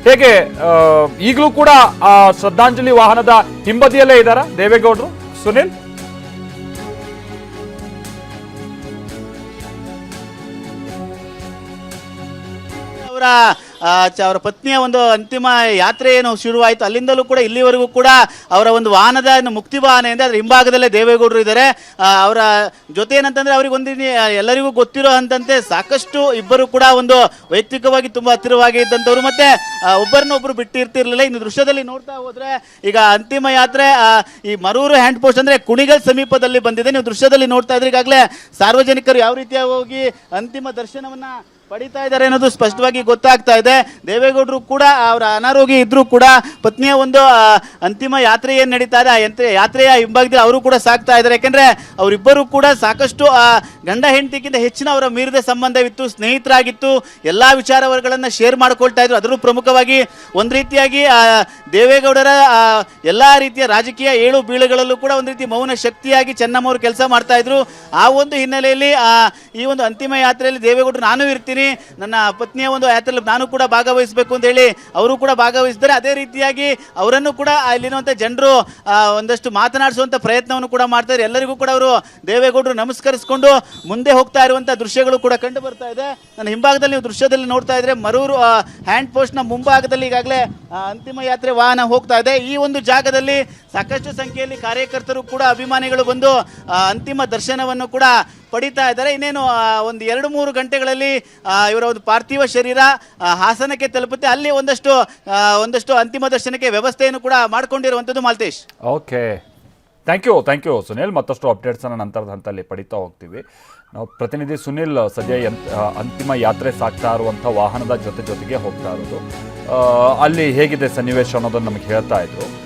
ಹೇಗೆ ಈಗಲೂ ಕೂಡ ಆ ಶ್ರದ್ಧಾಂಜಲಿ ವಾಹನದ ಹಿಂಬದಿಯಲ್ಲೇ ಇದ್ದಾರಾ ದೇವೇಗೌಡರು? ಸುನಿಲ್, ಅವರ ಪತ್ನಿಯ ಒಂದು ಅಂತಿಮ ಯಾತ್ರೆ ಏನು ಶುರುವಾಯಿತು ಅಲ್ಲಿಂದಲೂ ಕೂಡ ಇಲ್ಲಿವರೆಗೂ ಕೂಡ ಅವರ ಒಂದು ವಾಹನದ ಮುಕ್ತಿ ವಾಹನ ಇದೆ, ಅದರ ಹಿಂಭಾಗದಲ್ಲೇ ದೇವೇಗೌಡರು ಇದ್ದಾರೆ. ಅವರ ಜೊತೆ ಏನಂತಂದ್ರೆ ಅವರಿಗೆ ಒಂದು ಎಲ್ಲರಿಗೂ ಗೊತ್ತಿರೋ ಅಂತಂತೆ ಸಾಕಷ್ಟು ಇಬ್ಬರು ಕೂಡ ಒಂದು ವೈಯಕ್ತಿಕವಾಗಿ ತುಂಬಾ ಹತ್ತಿರವಾಗಿ ಇದ್ದಂಥವ್ರು, ಮತ್ತೆ ಒಬ್ಬರನ್ನೊಬ್ಬರು ಬಿಟ್ಟಿರ್ತಿರ್ಲಿಲ್ಲ. ಇನ್ನು ದೃಶ್ಯದಲ್ಲಿ ನೋಡ್ತಾ ಹೋದ್ರೆ ಈಗ ಅಂತಿಮ ಯಾತ್ರೆ ಈ ಮರೂರು ಹ್ಯಾಂಡ್ ಪೋಸ್ಟ್ ಅಂದ್ರೆ ಕುಣಿಗಲ್ ಸಮೀಪದಲ್ಲಿ ಬಂದಿದೆ. ನೀವು ದೃಶ್ಯದಲ್ಲಿ ನೋಡ್ತಾ ಇದ್ರೆ ಈಗಾಗಲೇ ಸಾರ್ವಜನಿಕರು ಯಾವ ರೀತಿಯಾಗಿ ಹೋಗಿ ಅಂತಿಮ ದರ್ಶನವನ್ನ ಪಡಿತಾ ಇದ್ದಾರೆ ಅನ್ನೋದು ಸ್ಪಷ್ಟವಾಗಿ ಗೊತ್ತಾಗ್ತಾ ಇದೆ. ದೇವೇಗೌಡರು ಕೂಡ ಅವರ ಅನಾರೋಗ್ಯ ಇದ್ರೂ ಕೂಡ ಪತ್ನಿಯ ಒಂದು ಅಂತಿಮ ಯಾತ್ರೆ ಏನು ನಡೀತಾ ಇದೆ ಆ ಯಾತ್ರೆಯ ಹಿಂಭಾಗದಲ್ಲಿ ಅವರು ಕೂಡ ಸಾಕ್ತಾ ಇದ್ದಾರೆ. ಯಾಕೆಂದ್ರೆ ಅವರಿಬ್ಬರು ಕೂಡ ಸಾಕಷ್ಟು ಗಂಡ ಹೆಂಡತಿಗಿಂತ ಹೆಚ್ಚಿನ ಅವರ ಮೀರಿದ ಸಂಬಂಧವಿತ್ತು, ಸ್ನೇಹಿತರಾಗಿತ್ತು, ಎಲ್ಲಾ ವಿಚಾರಗಳನ್ನು ಶೇರ್ ಮಾಡ್ಕೊಳ್ತಾ ಇದ್ರು. ಅದರಲ್ಲೂ ಪ್ರಮುಖವಾಗಿ ಒಂದು ರೀತಿಯಾಗಿ ದೇವೇಗೌಡರ ಎಲ್ಲಾ ರೀತಿಯ ರಾಜಕೀಯ ಏಳು ಬೀಳುಗಳಲ್ಲೂ ಕೂಡ ಒಂದು ರೀತಿ ಮೌನ ಶಕ್ತಿಯಾಗಿ ಚೆನ್ನಮ್ಮ ಅವರು ಕೆಲಸ ಮಾಡ್ತಾ ಇದ್ರು. ಆ ಒಂದು ಹಿನ್ನೆಲೆಯಲ್ಲಿ ಈ ಒಂದು ಅಂತಿಮ ಯಾತ್ರೆಯಲ್ಲಿ ದೇವೇಗೌಡರು ನಾನು ಇರ್ತೀನಿ, ನನ್ನ ಪತ್ನಿಯ ಒಂದು ಯಾತ್ರೆಯಲ್ಲಿ ನಾನು ಕೂಡ ಭಾಗವಹಿಸಬೇಕು ಅಂತ ಹೇಳಿ ಅವರು ಕೂಡ ಭಾಗವಹಿಸಿದ್ದಾರೆ. ಅದೇ ರೀತಿಯಾಗಿ ಅವರನ್ನು ಕೂಡ ಇಲ್ಲಿರುವಂಥ ಜನರು ಒಂದಷ್ಟು ಮಾತನಾಡಿಸುವಂಥ ಪ್ರಯತ್ನವನ್ನು ಕೂಡ ಮಾಡ್ತಾರೆ. ಎಲ್ಲರಿಗೂ ಕೂಡ ಅವರು ದೇವೇಗೌಡರು ನಮಸ್ಕರಿಸಿಕೊಂಡು ಮುಂದೆ ಹೋಗ್ತಾ ಇರುವಂಥ ದೃಶ್ಯಗಳು ಕೂಡ ಕಂಡು ಬರ್ತಾ ಇದೆ. ನನ್ನ ಹಿಂಭಾಗದಲ್ಲಿ ನೀವು ದೃಶ್ಯದಲ್ಲಿ ನೋಡ್ತಾ ಇದ್ರೆ ಮರೂರು ಹ್ಯಾಂಡ್ ಪೋಸ್ಟ್ ನ ಮುಂಭಾಗದಲ್ಲಿ ಈಗಾಗಲೇ ಅಂತಿಮ ಯಾತ್ರೆ ವಾಹನ ಹೋಗ್ತಾ ಇದೆ. ಈ ಒಂದು ಜಾಗದಲ್ಲಿ ಸಾಕಷ್ಟು ಸಂಖ್ಯೆಯಲ್ಲಿ ಕಾರ್ಯಕರ್ತರು ಕೂಡ ಅಭಿಮಾನಿಗಳು ಬಂದು ಅಂತಿಮ ದರ್ಶನವನ್ನು ಕೂಡ ಪಡಿತಾ ಇದ್ದಾರೆ. ಇನ್ನೇನು ಒಂದು 2-3 ಗಂಟೆಗಳಲ್ಲಿ ಇವರ ಒಂದು ಪಾರ್ಥಿವ ಶರೀರ ಹಾಸನಕ್ಕೆ ತಲುಪುತ್ತೆ. ಅಲ್ಲಿ ಒಂದಷ್ಟು ಅಂತಿಮ ದರ್ಶನಕ್ಕೆ ವ್ಯವಸ್ಥೆಯನ್ನು ಕೂಡ ಮಾಡಿಕೊಂಡಿರುವಂಥದ್ದು. Maltesh, okay, thank you Sunil. ಮತ್ತಷ್ಟು ಅಪ್ಡೇಟ್ಸ್ ಅನ್ನು ನಂತರದ ಹಂತದಲ್ಲಿ ಪಡಿತಾ ಹೋಗ್ತೀವಿ. ನಾವು ಪ್ರತಿನಿಧಿ ಸುನಿಲ್ ಸದ್ಯ ಅಂತಿಮ ಯಾತ್ರೆ ಸಾಗ್ತಾ ಇರುವಂಥ ವಾಹನದ ಜೊತೆಗೆ ಹೋಗ್ತಾ ಇರೋದು, ಅಲ್ಲಿ ಹೇಗಿದೆ ಸನ್ನಿವೇಶ ಅನ್ನೋದನ್ನು ನಮಗೆ ಹೇಳ್ತಾ ಇದ್ರು.